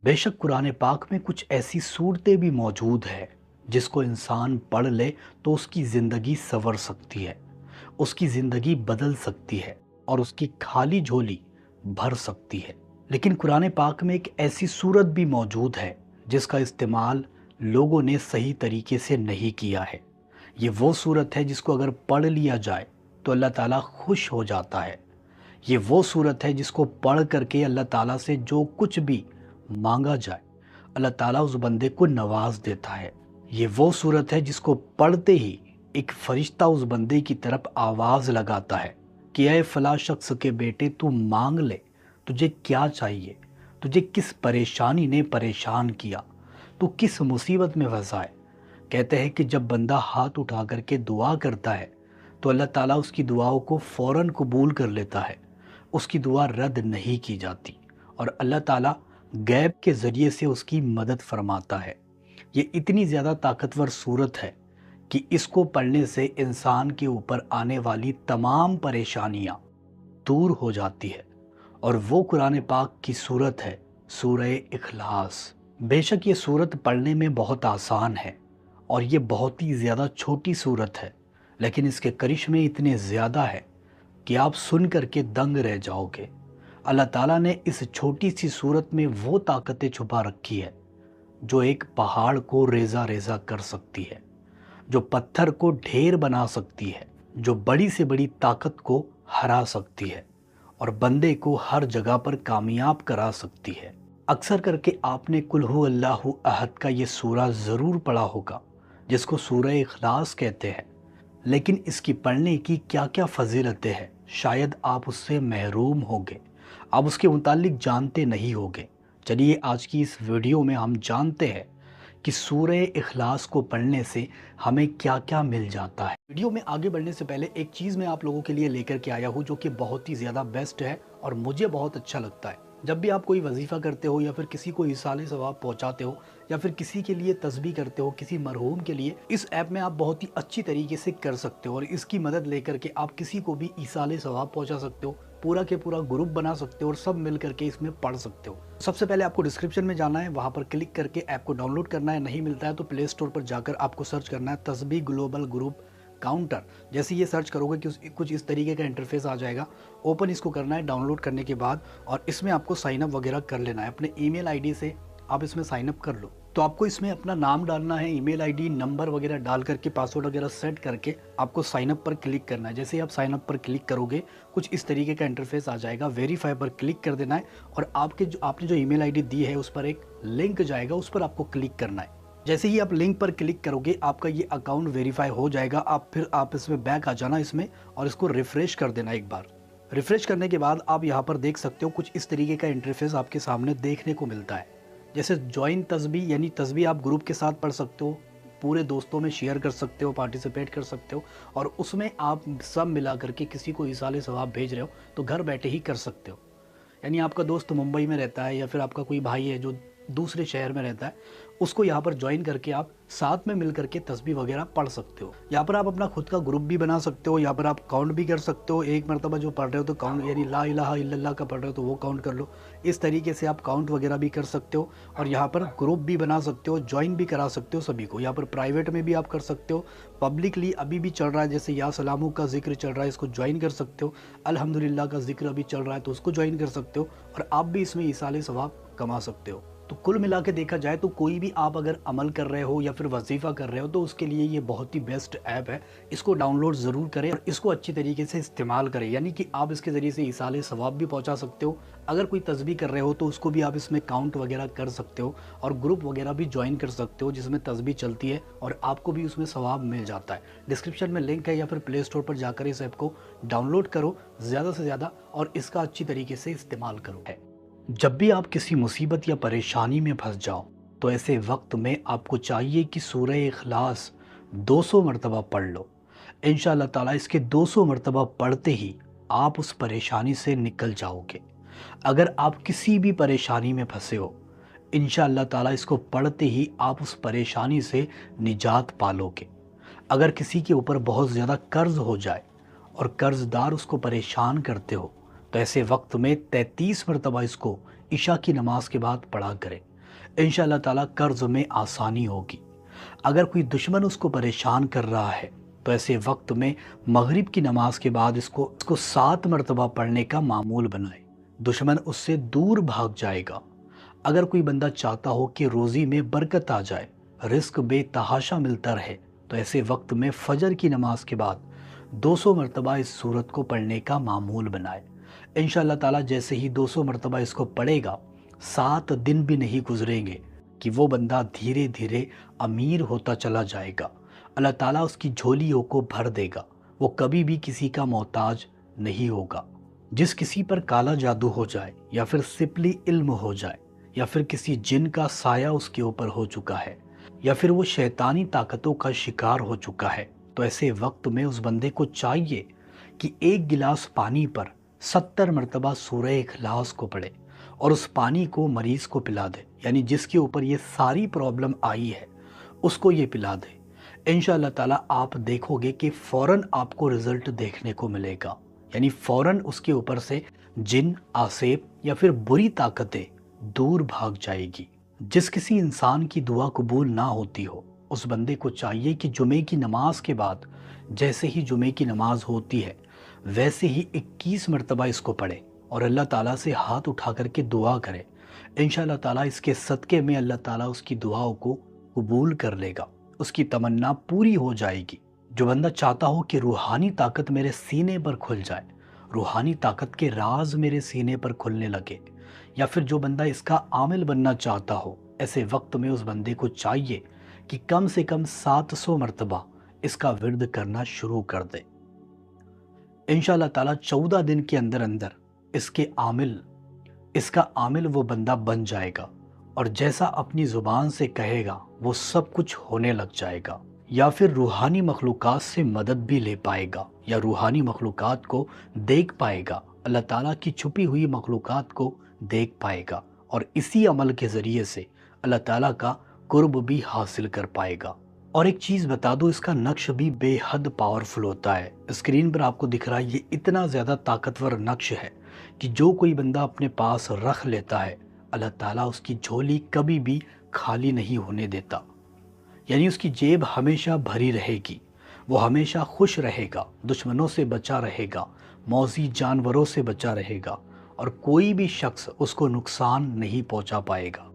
बेशक कुरान पाक में कुछ ऐसी सूरतें भी मौजूद हैं जिसको इंसान पढ़ ले तो उसकी ज़िंदगी संवर सकती है, उसकी ज़िंदगी बदल सकती है और उसकी खाली झोली भर सकती है। लेकिन कुरान पाक में एक ऐसी सूरत भी मौजूद है जिसका इस्तेमाल लोगों ने सही तरीके से नहीं किया है। ये वो सूरत है जिसको अगर पढ़ लिया जाए तो अल्लाह ताला खुश हो जाता है। ये वो सूरत है जिसको पढ़ करके अल्लाह ताला से जो कुछ भी मांगा जाए अल्लाह ताला उस बंदे को नवाज देता है। ये वो सूरत है जिसको पढ़ते ही एक फरिश्ता उस बंदे की तरफ आवाज़ लगाता है कि ऐ फला शख्स के बेटे तू मांग ले, तुझे क्या चाहिए, तुझे किस परेशानी ने परेशान किया, तू किस मुसीबत में फंसा है। कहते हैं कि जब बंदा हाथ उठा करके दुआ करता है तो अल्लाह ताला उसकी दुआओं को फ़ौरन कबूल कर लेता है, उसकी दुआ रद्द नहीं की जाती और अल्लाह ताला गैब के ज़रिए से उसकी मदद फरमाता है। ये इतनी ज़्यादा ताकतवर सूरत है कि इसको पढ़ने से इंसान के ऊपर आने वाली तमाम परेशानियाँ दूर हो जाती है और वो कुरान पाक की सूरत है सूरह इखलास। बेशक ये सूरत पढ़ने में बहुत आसान है और ये बहुत ही ज़्यादा छोटी सूरत है, लेकिन इसके करिश्मे इतने ज़्यादा है कि आप सुन करके दंग रह जाओगे। अल्लाह ताला ने इस छोटी सी सूरत में वो ताकतें छुपा रखी है जो एक पहाड़ को रेज़ा रेज़ा कर सकती है, जो पत्थर को ढेर बना सकती है, जो बड़ी से बड़ी ताकत को हरा सकती है और बंदे को हर जगह पर कामयाब करा सकती है। अक्सर करके आपने कुल हु अल्लाहु अहद का ये सूरा ज़रूर पढ़ा होगा जिसको सूरह इखलास कहते हैं, लेकिन इसकी पढ़ने की क्या क्या फजीलतें हैं शायद आप उससे महरूम होंगे, आप उसके मुतालिक जानते नहीं होंगे। चलिए आज की इस वीडियो में हम जानते हैं कि सूरह इखलास को पढ़ने से हमें क्या क्या मिल जाता है। वीडियो में आगे बढ़ने से पहले एक चीज़ मैं आप लोगों के लिए लेकर के आया हूँ जो कि बहुत ही ज़्यादा बेस्ट है और मुझे बहुत अच्छा लगता है। जब भी आप कोई वजीफ़ा करते हो या फिर किसी को ईसाले सवाब पहुंचाते हो या फिर किसी के लिए तस्बीह करते हो, किसी मरहूम के लिए, इस ऐप में आप बहुत ही अच्छी तरीके से कर सकते हो और इसकी मदद लेकर के आप किसी को भी ईसाले सवाब पहुंचा सकते हो, पूरा के पूरा ग्रुप बना सकते हो और सब मिल करके इसमें पढ़ सकते हो। सबसे पहले आपको डिस्क्रिप्शन में जाना है, वहाँ पर क्लिक करके ऐप को डाउनलोड करना है। नहीं मिलता है तो प्ले स्टोर पर जाकर आपको सर्च करना है तस्बीह ग्लोबल ग्रुप काउंटर। जैसे ये सर्च करोगे कि कुछ इस तरीके का इंटरफेस आ जाएगा। ओपन इसको करना है डाउनलोड करने के बाद और इसमें आपको साइन अप वगैरह कर लेना है। अपने ईमेल आईडी से आप इसमें साइन अप कर लो। तो आपको इसमें अपना नाम डालना है, ईमेल आईडी, नंबर वगैरह डाल करके, पासवर्ड वगैरह सेट करके आपको साइन अप पर क्लिक करना है। जैसे ही आप साइन अप पर क्लिक करोगे कुछ इस तरीके का इंटरफेस आ जाएगा। वेरीफाई पर क्लिक कर देना है और आपने जो ईमेल आईडी दी है उस पर एक लिंक जाएगा, उस पर आपको क्लिक करना है। जैसे ही आप लिंक पर क्लिक करोगे आपका ये अकाउंट वेरीफाई हो जाएगा। आप इसमें बैक आ जाना इसमें और इसको रिफ्रेश कर देना एक बार। रिफ्रेश करने के बाद आप यहाँ पर देख सकते हो कुछ इस तरीके का इंटरफेस आपके सामने देखने को मिलता है। जैसे ज्वाइन तस्बीह, यानी तस्बीह आप ग्रुप के साथ पढ़ सकते हो, पूरे दोस्तों में शेयर कर सकते हो, पार्टिसिपेट कर सकते हो और उसमें आप सब मिला करके किसी को इसाले सवाब भेज रहे हो तो घर बैठे ही कर सकते हो। यानी आपका दोस्त मुंबई में रहता है या फिर आपका कोई भाई है जो दूसरे शहर में रहता है, उसको यहाँ पर ज्वाइन करके आप साथ में मिल करके तस्बीह वगैरह पढ़ सकते हो। यहाँ पर आप अपना खुद का ग्रुप भी बना सकते हो, यहाँ पर आप काउंट भी कर सकते हो। एक मरतबा जो पढ़ रहे हो तो काउंट, यानी ला इलाहा इल्लल्लाह का पढ़ रहे हो तो वो काउंट कर लो। इस तरीके से आप काउंट वगैरह भी कर सकते हो और यहाँ पर ग्रुप भी बना सकते हो, ज्वाइन भी करा सकते हो सभी को। यहाँ पर प्राइवेट में भी आप कर सकते हो, पब्लिकली अभी भी चल रहा है, जैसे या सलामू का जिक्र चल रहा है, इसको ज्वाइन कर सकते हो। अल्हम्दुलिल्लाह का जिक्र अभी चल रहा है तो उसको ज्वाइन कर सकते हो और आप भी इसमें इसाले सवाब कमा सकते हो। तो कुल मिला के देखा जाए तो कोई भी आप अगर अमल कर रहे हो या फिर वजीफ़ा कर रहे हो तो उसके लिए ये बहुत ही बेस्ट ऐप है। इसको डाउनलोड ज़रूर करें और इसको अच्छी तरीके से इस्तेमाल करें, यानी कि आप इसके ज़रिए से इसाले सवाब भी पहुंचा सकते हो। अगर कोई तस्बीह कर रहे हो तो उसको भी आप इसमें काउंट वगैरह कर सकते हो और ग्रुप वगैरह भी ज्वाइन कर सकते हो जिसमें तस्बीह चलती है और आपको भी उसमें सवाब मिल जाता है। डिस्क्रिप्शन में लिंक है या फिर प्ले स्टोर पर जाकर इस ऐप को डाउनलोड करो ज़्यादा से ज़्यादा और इसका अच्छी तरीके से इस्तेमाल करो। जब भी आप किसी मुसीबत या परेशानी में फंस जाओ तो ऐसे वक्त में आपको चाहिए कि सूरह इखलास 200 मरतबा पढ़ लो। इंशाअल्लाह ताला इसके 200 मरतबा पढ़ते ही आप उस परेशानी से निकल जाओगे। अगर आप किसी भी परेशानी में फंसे हो, इंशाअल्लाह ताला इसको पढ़ते ही आप उस परेशानी से निजात पालोगे। अगर किसी के ऊपर बहुत ज़्यादा कर्ज हो जाए और कर्जदार उसको परेशान करते हो तो ऐसे वक्त में 33 मरतबा इसको इशा की नमाज के बाद पढ़ा करें। इंशाअल्लाह ताला कर्ज में आसानी होगी। अगर कोई दुश्मन उसको परेशान कर रहा है तो ऐसे वक्त में मगरिब की नमाज के बाद इसको 7 मरतबा पढ़ने का मामूल बनाए। दुश्मन उससे दूर भाग जाएगा। अगर कोई बंदा चाहता हो कि रोज़ी में बरकत आ जाए, रिस्क बेतहाशा मिलता रहे, तो ऐसे वक्त में फजर की नमाज के बाद 200 मरतबा इस सूरत को पढ़ने का मामूल बनाए। इंशाअल्लाह ताला जैसे ही 200 मरतबा इसको पढ़ेगा, 7 दिन भी नहीं गुजरेंगे कि वो बंदा धीरे धीरे अमीर होता चला जाएगा। अल्लाह ताला उसकी झोलियों को भर देगा। वो कभी भी किसी का मोहताज नहीं होगा। जिस किसी पर काला जादू हो जाए, या फिर सिपली इल्म हो जाए, या फिर किसी जिन का साया उसके ऊपर हो चुका है, या फिर वो शैतानी ताकतों का शिकार हो चुका है, तो ऐसे वक्त में उस बंदे को चाहिए कि एक गिलास पानी पर 70 मरतबा सूरह इखलास को पढ़े और उस पानी को मरीज़ को पिला दे। यानी जिसके ऊपर ये सारी प्रॉब्लम आई है उसको ये पिला दे। इंशाअल्लाह ताला आप देखोगे कि फ़ौरन आपको रिज़ल्ट देखने को मिलेगा। यानी फ़ौरन उसके ऊपर से जिन, आसेब या फिर बुरी ताकतें दूर भाग जाएगी। जिस किसी इंसान की दुआ कबूल ना होती हो, उस बंदे को चाहिए कि जुमे की नमाज के बाद जैसे ही जुमे की नमाज होती है वैसे ही 21 मरतबा इसको पढ़े और अल्लाह ताला से हाथ उठा करके दुआ करे। इंशाअल्लाह ताला इसके सदक़े में अल्लाह ताला उसकी दुआओं को कबूल कर लेगा, उसकी तमन्ना पूरी हो जाएगी। जो बंदा चाहता हो कि रूहानी ताकत मेरे सीने पर खुल जाए, रूहानी ताकत के राज मेरे सीने पर खुलने लगे, या फिर जो बंदा इसका आमिल बनना चाहता हो, ऐसे वक्त में उस बंदे को चाहिए कि कम से कम 700 मरतबा इसका विर्द करना शुरू कर दे। इंशाअल्लाह ताला 14 दिन के अंदर अंदर इसका आमिल वो बंदा बन जाएगा और जैसा अपनी ज़ुबान से कहेगा वो सब कुछ होने लग जाएगा। या फिर रूहानी मखलूक़ात से मदद भी ले पाएगा, या रूहानी मखलूक़ात को देख पाएगा, अल्लाह ताला की छुपी हुई मखलूक़ात को देख पाएगा और इसी अमल के ज़रिए से अल्लाह ताला का कुर्ब भी हासिल कर पाएगा। और एक चीज़ बता दूँ, इसका नक्श भी बेहद पावरफुल होता है। स्क्रीन पर आपको दिख रहा है, ये इतना ज़्यादा ताकतवर नक्श है कि जो कोई बंदा अपने पास रख लेता है, अल्लाह ताला उसकी झोली कभी भी खाली नहीं होने देता। यानी उसकी जेब हमेशा भरी रहेगी, वो हमेशा खुश रहेगा, दुश्मनों से बचा रहेगा, मौजी जानवरों से बचा रहेगा और कोई भी शख्स उसको नुकसान नहीं पहुंचा पाएगा।